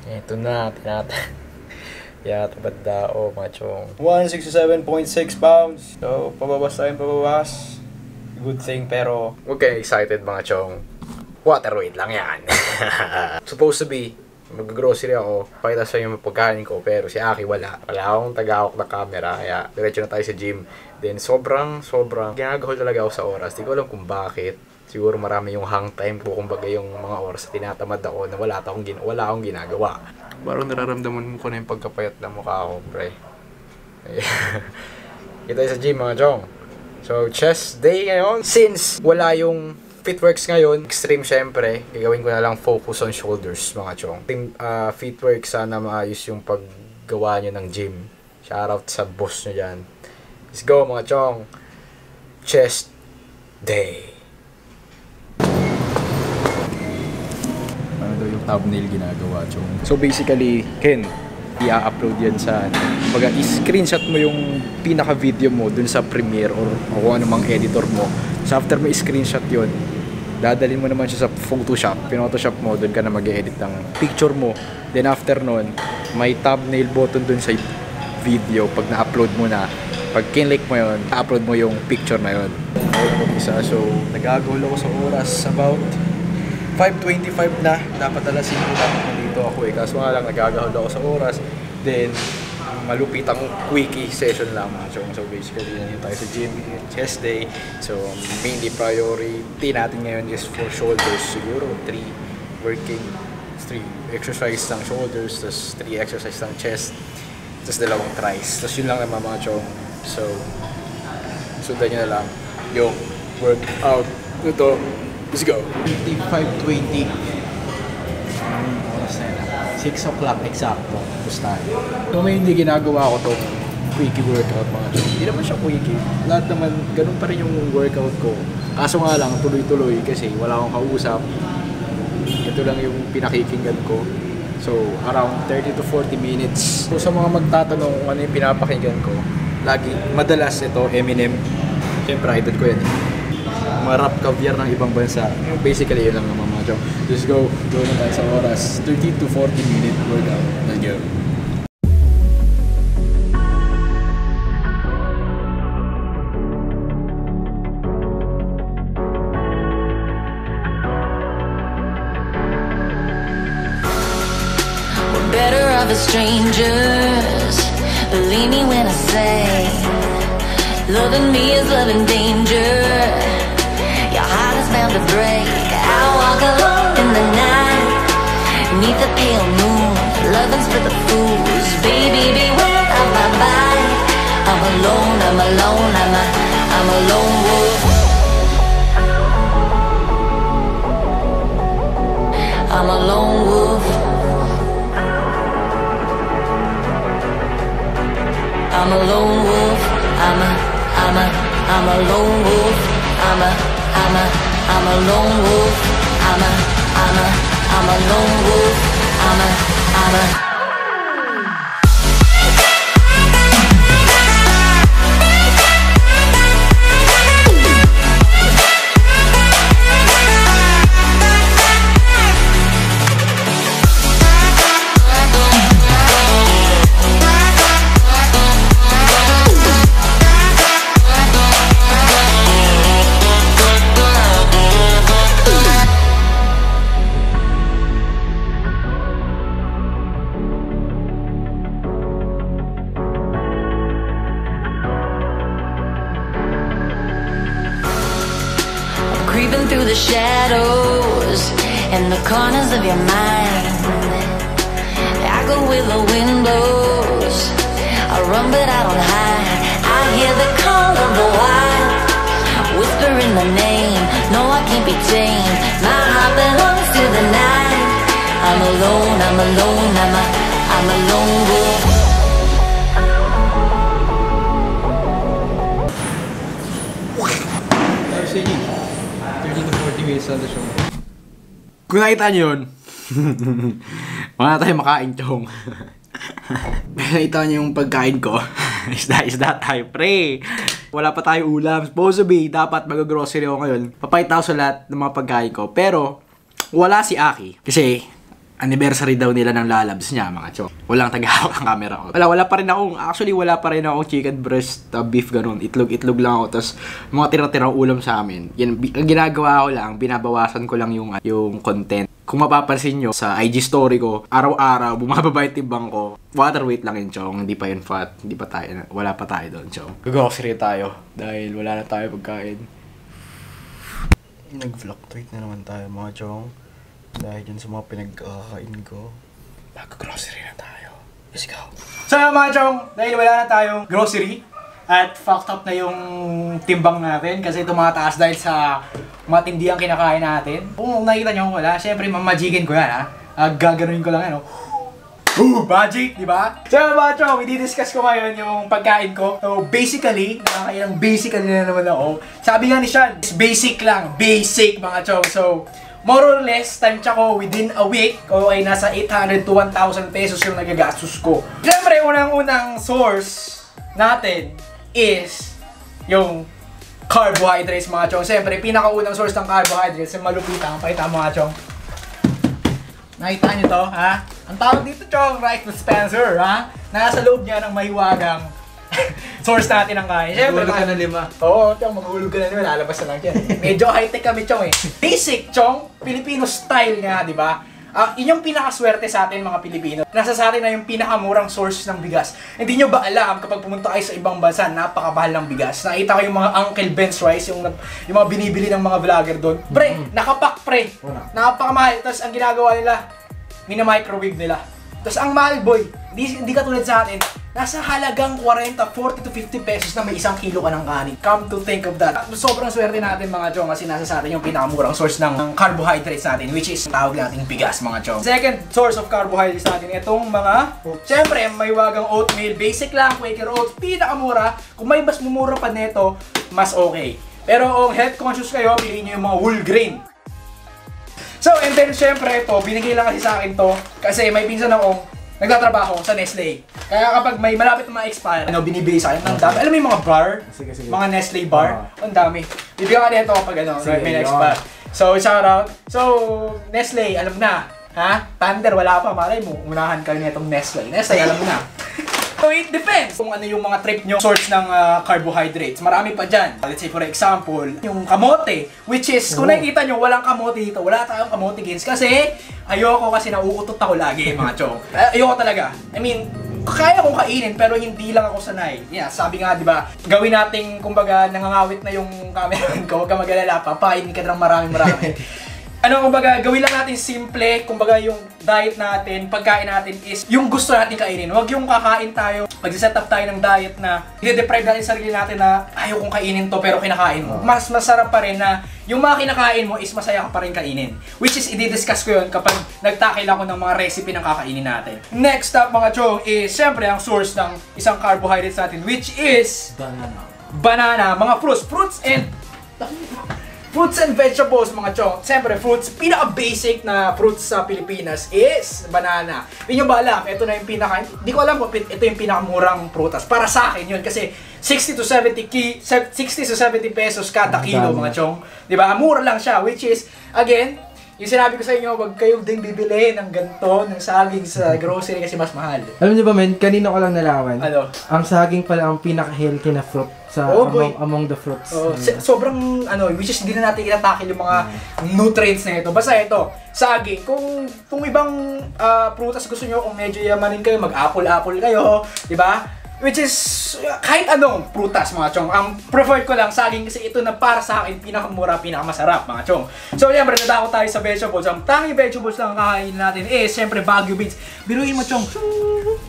Ito na, yatabad dao, machong. 167.6 pounds. So, pababas tayong pababas. Good thing, pero huwag kayo excited mga chong. Water weight lang yan. Supposed to be, mag-grocery ako, pakita sa inyo yung pagkain ko, pero si Aki wala. Wala akong tagahawak na camera, kaya diretso na tayo sa gym. Then sobrang ginagahol talaga ako sa oras. Di ko alam kung bakit. Siguro marami yung hang time ko, kumbaga yung mga oras na tinatamad ako na wala akong ginagawa. Parang nararamdaman ko na yung pagkapayat ng mukha ko, pre. Kita sa gym mga chong. So, chest day ngayon. Since wala yung Fitworks ngayon, extreme syempre, gagawin ko na lang focus on shoulders mga chong. Fitworks, sana maayos yung paggawa nyo ng gym. Shoutout sa boss nyo dyan. Let's go mga chong. Chest day. ano daw yung thumbnail ginagawa, chong? So basically, Ken, i-upload yan sa baga i-screenshot mo yung pinaka-video mo dun sa Premiere or kung ano mang editor mo. So after mo i-screenshot yun, dadalhin mo naman siya sa Photoshop. Pinotoshop mo, dun ka na mag-edit ng picture mo. Then after nun, may thumbnail button dun sa video. Pag na-upload mo na, pag kinlik mo yun, upload mo yung picture na yun. So, nagagawal ako sa oras about 5:25 na. Dapat alas 5 lang dito ako eh. Kaso nga lang, nagagahol ako sa oras. Then, malupit ang quickie session lang mga chong. So basically, yun tayo sa gym, chest day. So mainly priority natin ngayon is for shoulders. Siguro 3 exercise ng shoulders, tapos 3 exercise ng chest, tapos 2 tries. Tapos yun lang naman mga chong. So, sundan nyo na lang yung workout. Ito, let's go! 55:20 oras na yun. 6 o'clock eksakto. Tapos tayo. So may hindi ginagawa ko tong quickie workout mga chong. Hindi naman siya quickie. Lahat naman, ganun pa rin yung workout ko. Kaso nga lang, tuloy-tuloy kasi wala akong kausap. Ito lang yung pinakikinggan ko. So, around 30 to 40 minutes. So, sa mga magtatanong kung ano yung pinapakinggan ko, madalas ito, Eminem. Siyempre, idol ko yan. Mga rap caviar ng ibang bansa. Basically, yun lang naman mga chong. Just go na tayo sa oras. 30 to 40 minute workout. Let's go. We're better off as strangers. Believe me when I say, loving me is loving danger. Your heart is bound to break. I walk alone in the night, neath the pale moon. Loving's for the fools. Baby, beware of my bite. I'm alone, I'm a lone wolf. I'm a lone wolf. I'm a lone wolf. I'm a lone wolf. I'm a lone wolf. I'm a lone wolf. Creeping through the shadows and the corners of your mind. I go where the wind blows. I run but I don't hide. I hear the call of the wild, whispering my name. No, I can't be tamed. My heart belongs to the night. I'm a lone wolf. Kung nakita nyo yun, wala tayo makain, chong. Nakita nyo yung pagkain ko. Isda tayo, pre. Wala pa tayo ulam. Supposed to be, dapat mag-grocery ako ngayon. Papakita ko sa lahat ng mga pagkain ko. Pero, wala si Aki. Kasi, anniversary daw nila ng lalabs niya, mga chong. Walang tagahawak ang camera ko. Wala pa rin akong chicken breast, beef, ganun. Itlog lang ako. Tapos, mga tira-tirang ulam sa amin. Yan, ang ginagawa ko lang, binabawasan ko lang yung content. Kung mapapansin nyo, sa IG story ko, araw-araw, bumababa yung timbang ko. Water weight lang yun, chong. Hindi pa yun fat. Wala pa tayo doon, chong. Grocery tayo. Dahil wala na tayo pagkain. Nag-fluctuate na naman tayo, mga chong. Dahil dyan sa mga pinagkakain ko. Mag-grocery na tayo. Let's go. So mga chong, dahil wala na tayong grocery at fucked up na yung timbang natin kasi tumataas dahil sa matindi ang kinakain natin. Kung nakita nyo wala, syempre mamajigin ko yan ha. Gaganuin ko lang yan. Magic, di ba? So mga chong, i-discuss ko ngayon yung pagkain ko. So basically, nakakailang basically na naman ako. Sabi nga ni Sean, basic lang. Basic mga chong. So more or less, time check ko within a week o ay nasa 800 to 1,000 pesos yung nagagastos ko. Siyempre, unang-unang source natin is yung carbohydrates mga chong. Siyempre, pinakaunang source ng carbohydrates yung malupitang. Pakita mga chong. Nakita nyo to, ha? Ang tawag dito chong, rice dispenser, ha? Nasa loob niya ng mahiwagang source natin ng kain. Siyempre, Maghulog ka na 5. Oo, chong, maghulog ka na 5. Lalabas na lang yan. Medyo high-tech kami, chong, eh. Basic, chong, Filipino style nga, di ba? Yun yung pinakaswerte sa atin, mga Pilipino. Nasa sa atin na yung pinakamurang source ng bigas. Hindi nyo ba alam, kapag pumunta kayo sa ibang bansa, napakabahal ng bigas. Nakita ko yung mga Uncle Ben's rice, yung mga binibili ng mga vlogger doon. Pre, nakapak, pre. Napakamahal. Tapos ang ginagawa nila, mina-microwave nila. Tapos ang mahal, boy, hindi katulad sa atin, nasa halagang 40 to 50 pesos na may 1 kilo ka ng kanin. Come to think of that. Sobrang swerte natin mga chong kasi nasa sa atin yung pinakamurang source ng carbohydrates natin, which is tawag nating bigas mga chong. Second source of carbohydrates natin, itong mga, syempre may wagang oatmeal, basic lang, Quaker Oats, pinakamura. Kung may mas mumura pa neto, mas okay. Pero kung health conscious kayo, piliin nyo yung mga whole grain. So, and then syempre ito, binigay lang kasi sa akin to kasi may pinsan akong nagtatrabaho sa Nestle. Kaya kapag may malapit na ma-expire, binibigay sa akin ng dami. Alam mo yung mga bar? Sige. Mga Nestle bar? Ang dami. Bibigyan ka nito kapag may na-expire. So, shout out. So, Nestle, alam na. Ha? Thunder, wala pa. Malay mo, unahan kayo nitong Nestle. Nestle, alam mo na. So it depends kung ano yung mga trip nyo source ng carbohydrates. Marami pa dyan. Let's say for example, yung kamote. Which is, kung nakikita nyo, walang kamote dito. Wala tayong kamote gains. Kasi, ayoko kasi nauutot ako lagi mga chong. Ayoko talaga. I mean, kaya kong kainin pero hindi lang ako sanay. Yeah, sabi nga, di ba, gawin nating, kumbaga, nangangawit na yung cameraman ko. Huwag ka mag-alala, papainin ka ng marami. Kumbaga, gawin lang natin simple, kumbaga yung diet natin, pagkain natin is yung gusto natin kainin. Huwag yung kakain tayo, mag-set up tayo ng diet na i-deprive natin sa sarili natin na ayaw kong kainin to pero kinakain mo. Mas masarap pa rin na yung mga kinakain mo is masaya ka pa rin kainin. Which is, i-discuss ko yun kapag nagtakil ako ng mga recipe ng kakainin natin. Next up mga chong is, syempre ang source ng isang carbohydrates natin, which is banana, mga fruits and vegetables mga chong. Siyempre, fruits, pinaka-basic na fruits sa Pilipinas is banana. Hindi nyo ba alam, ito na yung hindi ko alam kung ito yung pinakamurang prutas. Para sa akin yun, kasi 60 to 70 pesos kada kilo mga chong. Diba? Mura lang siya, which is, again, yung sinabi ko sa inyo, wag kayo din bibili ng ganito, ng saging sa grocery kasi mas mahal. Alam niyo ba men, kanina ko lang nalaman. Ano? Ang saging pala ang pinaka-healthy na fruit sa among the fruits. Sobrang which is hindi na natin inatakil yung mga nutrients na ito. Basta ito, saging. Kung ibang prutas gusto nyo, kung medyo yamanin kayo, mag-apple kayo, di ba? Which is, kahit anong prutas mga chong. Ang preferred ko lang saging kasi ito na para sa akin pinakamura, pinakamasarap mga chong. So, siyempre, nadako tayo sa vegetables. Ang tanging vegetables lang kakainin natin is, siyempre, Baguio beans. Biruin mo chong,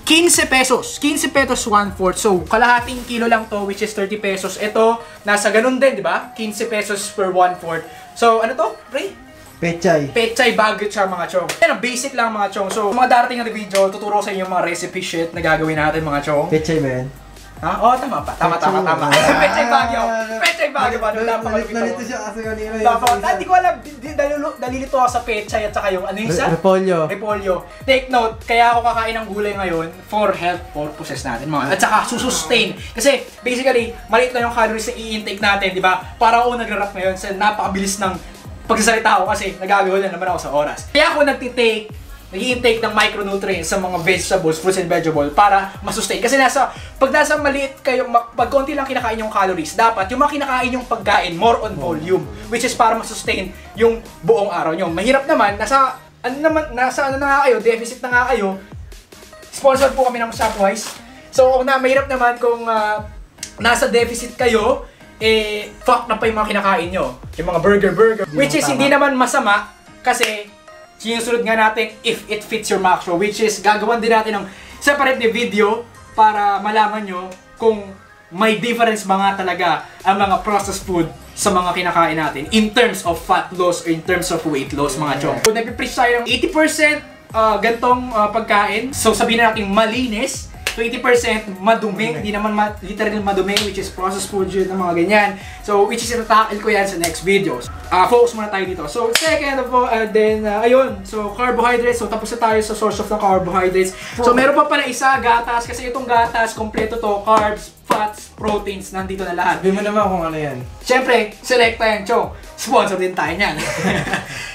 15 pesos. 15 pesos 1/4. So, kalahating kilo lang to, which is 30 pesos. Ito, nasa ganun din, di ba? 15 pesos per 1/4. So, ano to, Ray? Pechay Baguio char mga chong. Yan ang basic lang mga chong. So, mga darating na video, tuturo sa inyo mga recipe shit na gagawin natin mga chong. Pechay ba yan? Ha? Oo, tama pa. Tama. Pechay Baguio. Pechay Baguio ba? Nalito siya kasi kanina. Hindi ko alam. Dalilito ako sa pechay at saka yung ano yung isa? Repolyo. Take note, kaya ako kakain ng gulay ngayon for health purposes natin mga. At saka susustain. Kasi basically, maliit na yung calories na i-intake natin, di ba? Para ako nagra-rap ngayon sa napakabilis ng pagsasalita ako kasi nagagawa na naman ako sa oras. Kaya ako nagtitake nag-i-intake ng micronutrients sa mga vegetables, fruits and vegetables para masustain. Kasi pag nasa maliit kayo, pag konti lang kinakain yung calories, dapat yung mga kinakain yung pagkain, more on volume, which is para masustain yung buong araw nyo. Mahirap naman, nasa ano na nga kayo, deficit na nga kayo, sponsor po kami ng Shopwise. So, mahirap naman kung nasa deficit kayo, fuck na pa yung mga kinakain nyo. Yung mga burger. Which is hindi naman masama kasi sinusunod nga natin if it fits your macro. Which is gagawan din natin ng separate na video para malaman nyo kung may difference ba nga talaga ang mga processed food sa mga kinakain natin in terms of fat loss or in terms of weight loss, mga chong. Kung nagpipreach tayo ng 80% gantong pagkain, so sabihin na natin malinis, 20% madumi, hindi naman literal madumi, which is processed food yun, ng mga ganyan. So, which is itatakil ko yan sa next videos. Focus muna tayo dito. So, second of all, ayun. So, carbohydrates. So, tapos na tayo sa source of the carbohydrates. So, meron pa pala isa, gatas. Kasi itong gatas, kompleto to. Carbs, fats, proteins, nandito na lahat. Sabi mo naman kung ano yan. Siyempre, Selecta yan, Chong. Sponsor din tayo niyan.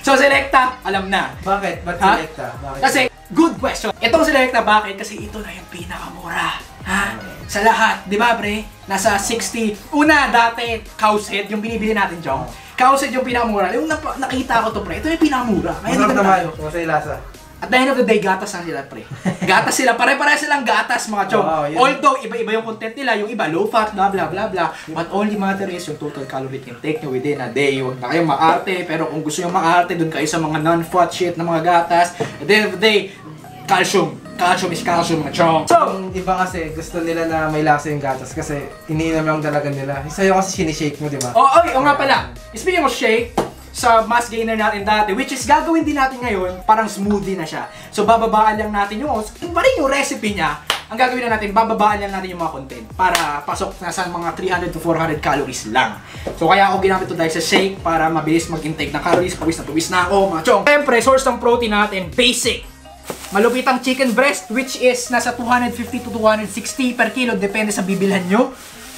So, Selecta, alam na. Bakit? Ba't Selecta? Bakit? Kasi, good question. Itong Selecta, bakit? Kasi ito na yung pinakamura. Ha? Sa lahat, di ba, pre? Nasa 60. Una, dati, cow's head, yung binibili natin, Chong. Cow's head yung pinakamura. Yung nakita ko to, pre, ito yung pinakamura. Masarap naman. Masay lasa. At the end of the day, gatas lang sila, pre. Gatas sila. Pare-pare silang gatas, mga chong. Although, iba-iba yung content nila. Yung iba, low fat, blah, blah, blah, blah. But only matter is yung total calorie intake nyo within a day. Huwag na kayong maarte. Pero kung gusto nyo maarte, dun kayo sa mga non-fat shit na mga gatas. At the end of the day, calcium. Calcium is calcium, mga chong. So, yung iba kasi, gusto nila na may lasa yung gatas kasi iniinom lang talaga nila. Sa'yo kasi sinishake mo, di ba? Oo nga pala. Speaking of shake, sa mass gainer natin dati, which is gagawin din natin ngayon, parang smoothie na siya. So, bababaan lang natin yung recipe niya. Ang gagawin na natin, bababaan lang natin yung mga content para pasok na sa mga 300 to 400 calories lang. So, kaya ako ginamit ito dahil sa shake para mabilis mag-intake ng calories. Pawis na ako, mga chong. Siyempre, source ng protein natin, basic. Malupitang chicken breast, which is nasa 250 to 260 per kilo, depende sa bibilhan nyo.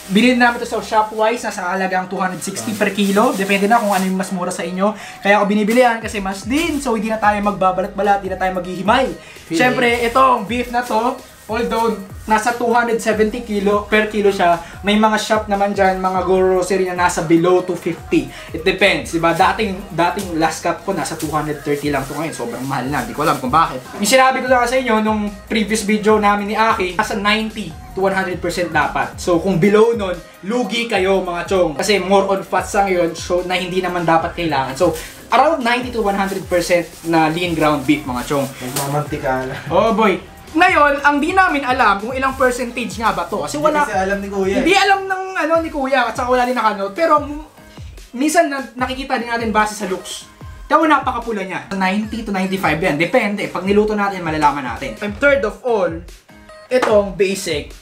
Bilhin namin ito sa Shopwise, nasa halagang 260 per kilo. Depende na kung ano yung mas mura sa inyo. Kaya ako binibili yan kasi mas din. So hindi na tayo magbabalat-balat, hindi na tayo maghihimay. Siyempre, itong beef na to, although nasa 270 kilo per kilo siya, may mga shop naman dyan, mga grocery na nasa below 250. It depends, diba? Dating last cup ko, nasa 230 lang to ngayon. Sobrang mahal na, hindi ko alam kung bakit. Yung sinabi ko lang sa inyo, nung previous video namin ni Aki, nasa 90 to 100% dapat. So kung below nun, lugi kayo, mga chong. Kasi more on fats lang yun, so na hindi naman dapat kailangan. So around 90 to 100% na lean ground beef, mga chong. Nagmamantika na. Oh boy. Ngayon, ang di namin alam kung ilang percentage nga ba to. Kasi wala. Hindi kasi alam ni Kuya. Hindi alam ng ni Kuya at saka wala din nakanote. Pero minsan nakikita din natin base sa looks. Tawa napakapula niya. 90 to 95 yan. Depende. Pag niluto natin, malalaman natin. And third of all, itong basic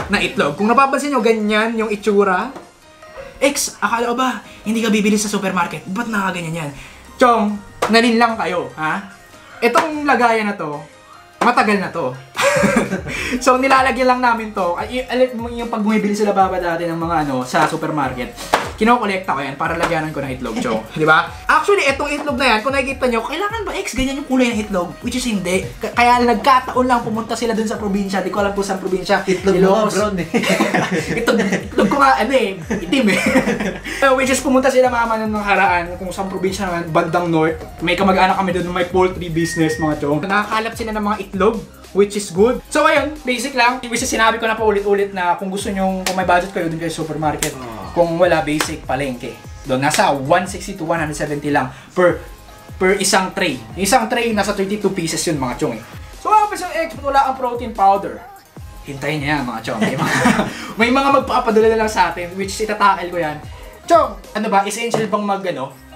na itlog. Kung napapansin nyo, ganyan yung itsura. Akala ko ba, hindi ka bibili sa supermarket? Ba't nakaganyan yan? Chong, nalin lang kayo, ha? Itong lagayan na to, matagal na to. So, nilalagyan lang namin to. Yung pag bumibili sila baba dati ng mga sa supermarket, kinokolekta ko yan para lagyanan ko ng itlog, Chong. Di ba? Actually, itong itlog na yan, kung nakikita nyo, kailangan ba ganyan yung kulay ng itlog? Which is hindi. Kaya nagkataon lang pumunta sila dun sa probinsya. Di ko alam po saan probinsya. Itlog mo brown eh. Itlog ko nga, itim eh. Which is pumunta sila mama ng haraan kung saan probinsya naman, bandang north. May kamag-anak kami doon may poultry business, mga Chong. Nakakalap sila ng mga itlog, which is good. So ayun, basic lang. Which is sinabi ko na pa ulit-ulit na kung gusto nyo, kung may budget kayo dun kayo sa supermarket. Kung wala, basic, palengke. Doon, nasa 160 to 170 lang per isang tray. Yung isang tray, nasa 32 pieces yun, mga Chong eh. So kapag yung eggs, wala ang protein powder. Hintayin niya yan, mga Chong. May mga magpapadala na lang sa atin, which is itatakil ko yan. Chong, ano ba, essential bang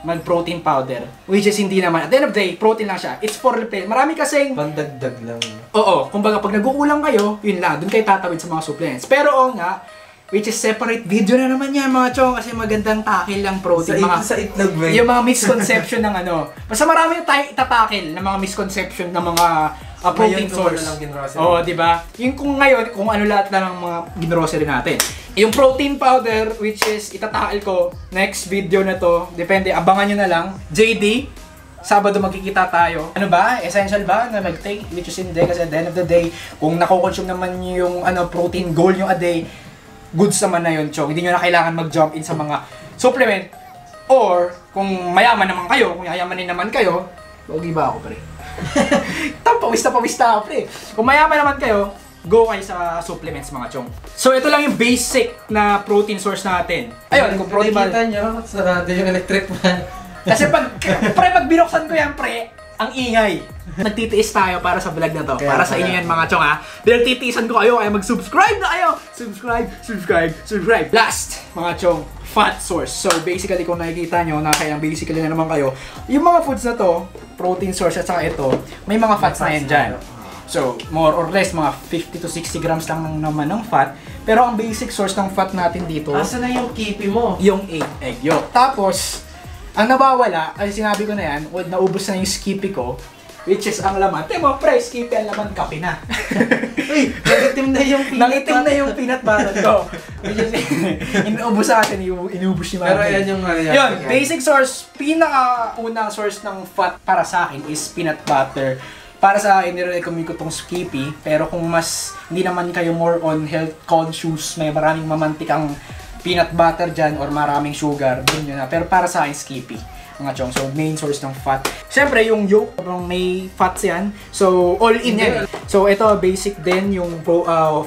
mag-protein powder? Which is hindi naman. At the end of the day, protein lang siya. It's for replace. Marami kasing pandagdag lang. Oo, kumbaga pag nag-uulang kayo, yun lang, dun kayo tatawid sa mga supplements. Pero nga, which is separate video na naman yan, mga Chong, kasi magandang takil lang protein. Sa itlog, ba? Yung mga misconception ng Basta marami tayong itatakil ng mga misconception ng mga protein source. Oo, di ba? Yung kung ngayon, kung ano lahat na ng mga ginrocery natin. Yung protein powder, which is itatakil ko, next video na to, depende, abangan nyo na lang. JD, Sabado magkikita tayo. Ano ba? Essential ba na mag-take? Which is hindi, kasi at the end of the day, kung nako-consume naman yung protein goal nyo a day, goods naman na yun, chong. Hindi nyo na kailangan mag-jump in sa mga supplement. Or, kung mayaman naman kayo, kung yayamanin naman kayo, pogi ba ako, pre? Pawis na ako, pre. Kung mayaman naman kayo, go kayo sa supplements, mga chong. So, ito lang yung basic na protein source natin. Ayun, kung protein Nakikita nyo, sarado yung electric fan. Kasi pag binuksan ko yan, pre, ang ingay. Nagtitiis tayo para sa vlog na to. Para sa inyo yan, mga chong, ha. Pinagtitiisan ko kayo, kaya mag-subscribe na kayo. Subscribe. Last, mga chong, fat source. So, basically, kung nakikita nyo, kaya basically na naman kayo, yung mga foods na to, protein source at saka ito, may mga fats na yan dyan. So, more or less, mga 50 to 60 grams lang naman ng fat. Pero ang basic source ng fat natin dito, Asa na yung kipi mo? yung egg yolk. Tapos, ang nabawala, ay sinabi ko na yan, naubos na yung Skippy ko, which is ang laman. Temo, pre, Skippy ang laman, kape na. Uy, nangitim na yung peanut Nangitim na yung peanut butter ko. Which is, inubos sa atin, inubos ni Mami. Pero yan yung Yun, basic source, pinaka-unang source ng fat para sa akin is peanut butter. Para sa akin, nire-recommend ko tong Skippy. Pero kung mas hindi naman kayo more on health conscious, may maraming mamantikang peanut butter dyan or maraming sugar, dun yun na. Pero para sa akin, Skippy, mga chong. So, main source ng fat. Siyempre, yung yolk, may fats yan. So, all in yan. So, ito, basic din yung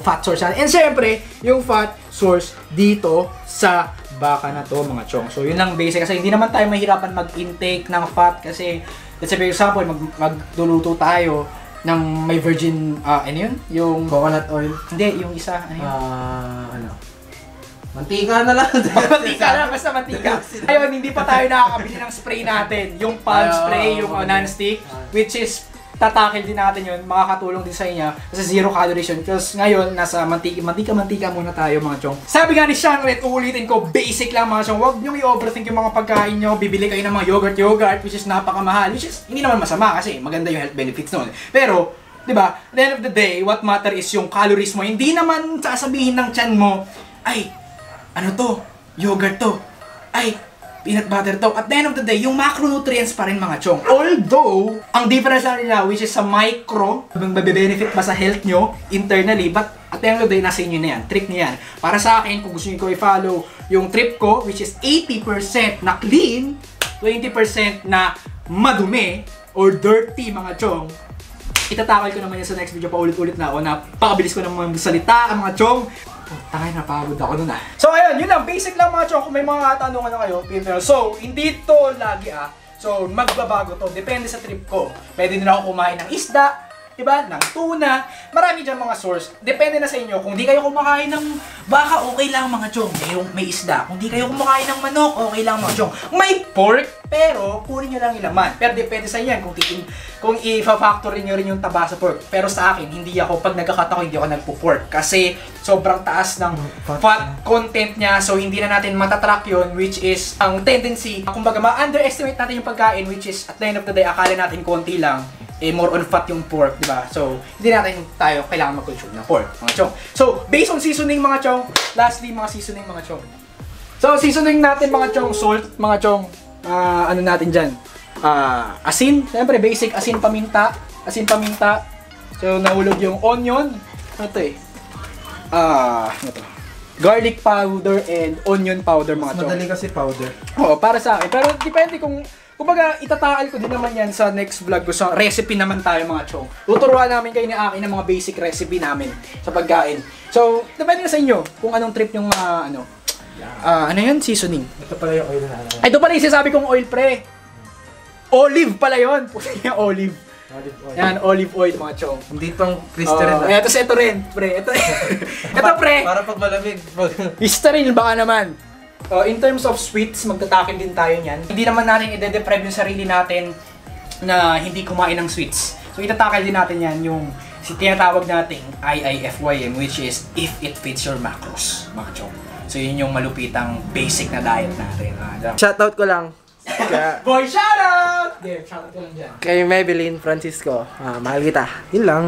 fat source yan. And siyempre, yung fat source dito sa baka na to, mga chong. So, yun lang basic. Kasi hindi naman tayo mahirapan mag-intake ng fat. Kasi, let's say, for example, magluluto tayo ng may virgin, ano yun? Yung coconut oil. Hindi, yung isa, ano yun? Ano? Mantika na lang. Mantika na, basta mantika. Ayun, hindi pa tayo nakakabili ng spray natin. Yung palm spray, yung non-stick, which is tatakil din natin yun, makakatulong din sa inyo kasi zero calories yun. Because ngayon, nasa mantika muna tayo, mga chong. Sabi nga ni Sean, uulitin ko, basic lang, mga chong. Huwag nyo i-overthink yung mga pagkain nyo. Bibili kayo ng mga yogurt, which is napakamahal, which is hindi naman masama kasi maganda yung health benefits nun. Pero, di ba, at the end of the day, what matter is yung calories mo. Hindi naman sasabihin ng tiyan mo, ay, ano to? Yogurt to. Ay, peanut butter to. At the end of the day, yung macronutrients pa rin, mga chong. Although, ang difference lang nila, which is sa micro, mabe-benefit ba sa health nyo internally, but at the end of the day, nasa inyo na yan. Trip niya yan. Para sa akin, kung gusto nyo ko i-follow yung trip ko, which is 80% na clean, 20% na madumi, or dirty, mga chong, itatakal ko naman yan sa next video, paulit-ulit na ako, na pakabilis ko naman salita, mga chong. Tangay, napagod ako nun So ayun, yun lang, basic lang, mga chong. Kung may mga tanungan na kayo, so hindi to lagi So magbabago to, depende sa trip ko. Pwede din ako kumain ng isda, diba? Ng tuna, marami dyan mga source. Depende na sa inyo. Kung di kayo kumakain ng baka, okay lang, mga chong. May isda. Kung di kayo kumakain ng manok, okay lang, mga chong. May pork, pero kunin nyo lang yung laman. Pero depende sa inyo kung i-factory nyo rin yung taba sa pork. Pero sa akin, hindi ako, pag nagkakat ako, hindi ako nagpo-pork. Kasi sobrang taas ng fat content niya. So hindi na natin matatrack yun, which is ang tendency, kumbaga ma-underestimate natin yung pagkain, which is at the end of the day, akala natin konti lang. More on fat yung pork, di ba? So, hindi natin tayo kailangan mag-consume ng pork, mga chong. So, based on seasoning, mga chong, lastly, mga seasoning, mga chong. So, seasoning natin, mga chong, salt, mga chong, ano natin dyan? Asin, siyempre, basic asin paminta. So, nahulog yung onion. Ano to ano to? Garlic powder and onion powder, mga chong. Madali kasi powder. Oo, para sa akin. Pero, depende kung kumbaga, itatakal ko din naman yan sa next vlog ko. Sa recipe naman tayo, mga chong. Tuturuan namin kayo ni Aki ng mga basic recipe namin sa pagkain. So, depende na sa inyo kung anong trip yung ano yun? Seasoning. Ito pala yung oil na Ay, ito pala yung sinasabi kong oil, pre. Olive pala yun. Puti niya, olive. Olive oil. Yan, olive oil, mga chong. Hindi pang Listerine Ito rin, pre. Ito, pre. Para pag malamig. Listerine, baka naman. In terms of sweets, magtatakil din tayo niyan. Hindi naman natin i-deprive yung sarili natin na hindi kumain ng sweets. So itatakil din natin yan yung tinatawag nating IIFYM, which is if it fits your macros, mga chong. So yun yung malupitang basic na diet natin. Shoutout ko lang. Boy, shoutout! Shoutout ko lang dyan. Kay Maybelline Francisco. Mahal kita. Yun lang.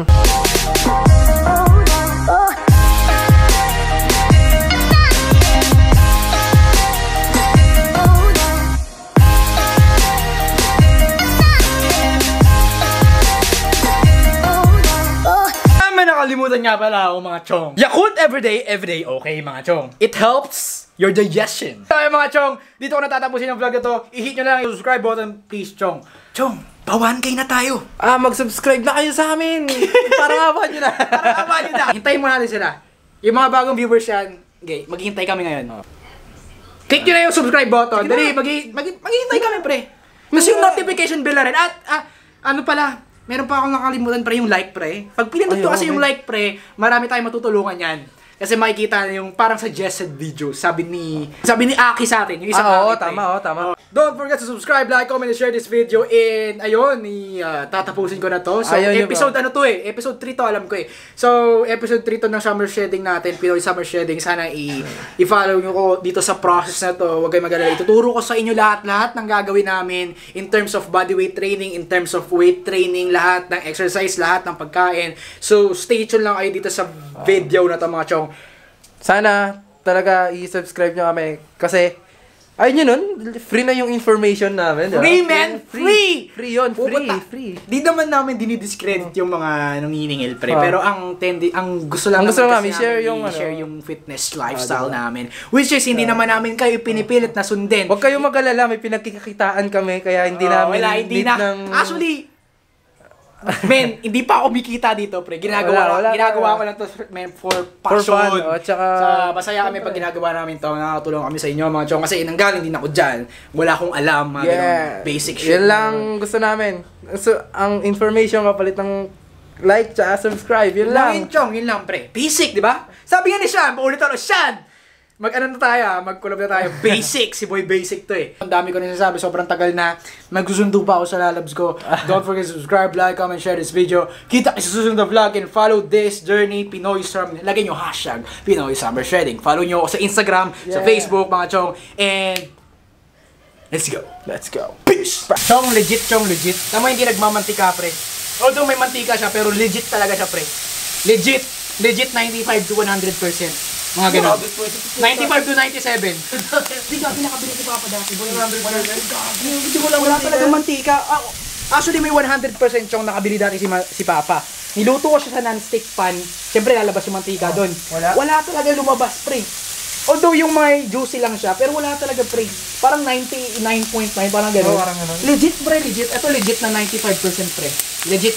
nakalimutan nga pala ako mga chong. Yakult everyday okay mga chong. It helps your digestion. Kaya mga chong, dito ko natatapusin ang vlog na to. I-hit nyo lang yung subscribe button, please chong. Chong, bawan kayo na tayo. Mag-subscribe na kayo sa amin. Para awan nyo na. Hintayin mo natin sila. Yung mga bagong viewers yan, okay, maghihintay kami ngayon. Click nyo na yung subscribe button. Dali, maghihintay kami pre. Mas yung notification bell na rin. At ano pala, meron pa akong nakalimutan pre, yung like pre. Pag pinindot ko kasi yung like pre, marami tayong matutulungan yan. Kasi makikita yung parang suggested video. Sabi ni Aki sa atin. Yung isang Aki, tama. Don't forget to subscribe, like, comment, and share this video. And ayun, tatapusin ko na to. So episode episode 3 to alam ko eh. So episode 3 to ng summer shedding natin, Pinoy summer shedding. Sana i-follow nyo ko dito sa process na to. Huwag kayong mag-alala. Ituturo ko sa inyo lahat ng gagawin namin in terms of body weight training, in terms of weight training, lahat ng exercise, lahat ng pagkain. So stay tuned lang kayo dito sa video na to mga chong. Sana talaga i-subscribe nyo kami kasi ayun yun nun, free na yung information namin. Free man! Free! Free yun, free. Di naman namin dinidiscredit yung mga nanginingil pre, pero ang gusto lang namin share yung fitness lifestyle namin. Which is hindi naman namin kayo pinipilit na sundin. Huwag kayong mag-alala, may pinagkikitaan kami kaya hindi namin Actually, men, hindi pa ako kumikita dito, pre. Ginagawa ko lang to, men, for passion. For fun. Tsaka, masaya kami pag ginagawa namin to. Nakakatulong kami sa inyo, mga chong. Kasi nanggaling din ako dyan. Wala akong alam, mga basic shit. Yan lang gusto namin. So, ang information kapalit ng like, tsaka subscribe. Yun lang. Yun, chong. Yun lang, pre. Basic, di ba? Sabi nga ni Sean, paulit ako, Sean! Mag-collab na tayo. Basic. Si Boy Basic to eh. Ang dami ko na sinasabi. Sobrang tagal na. Magsusundo pa ako sa lalabs ko. Don't forget to subscribe, like, comment, share this video. Kita sa susunod na vlog and follow this journey, Pinoy Summer. Lagay nyo hashtag Pinoy Summer Shredding. Follow nyo ako sa Instagram, sa Facebook, mga chong. And let's go. Peace! Chong, legit. Tama hindi nagmamantika, pre. Although may mantika siya, pero legit talaga siya, pre. Legit 95 to 100%. Mga ganun. 95 to 97. Di ka, pinakabili ko Papa dati. 100%? Hindi ko lang, wala talagang mantika. Actually, may 100% siyang nakabili dati si Papa. Niluto ko siya sa non-stick pan. Siyempre, lalabas yung mantika doon. Wala talaga lumabas, pre. Although yung may juicy lang siya, pero wala talaga, pre. Parang 99.9, parang gano'n. Legit, pre, legit. Ito legit na 95%, pre. Legit.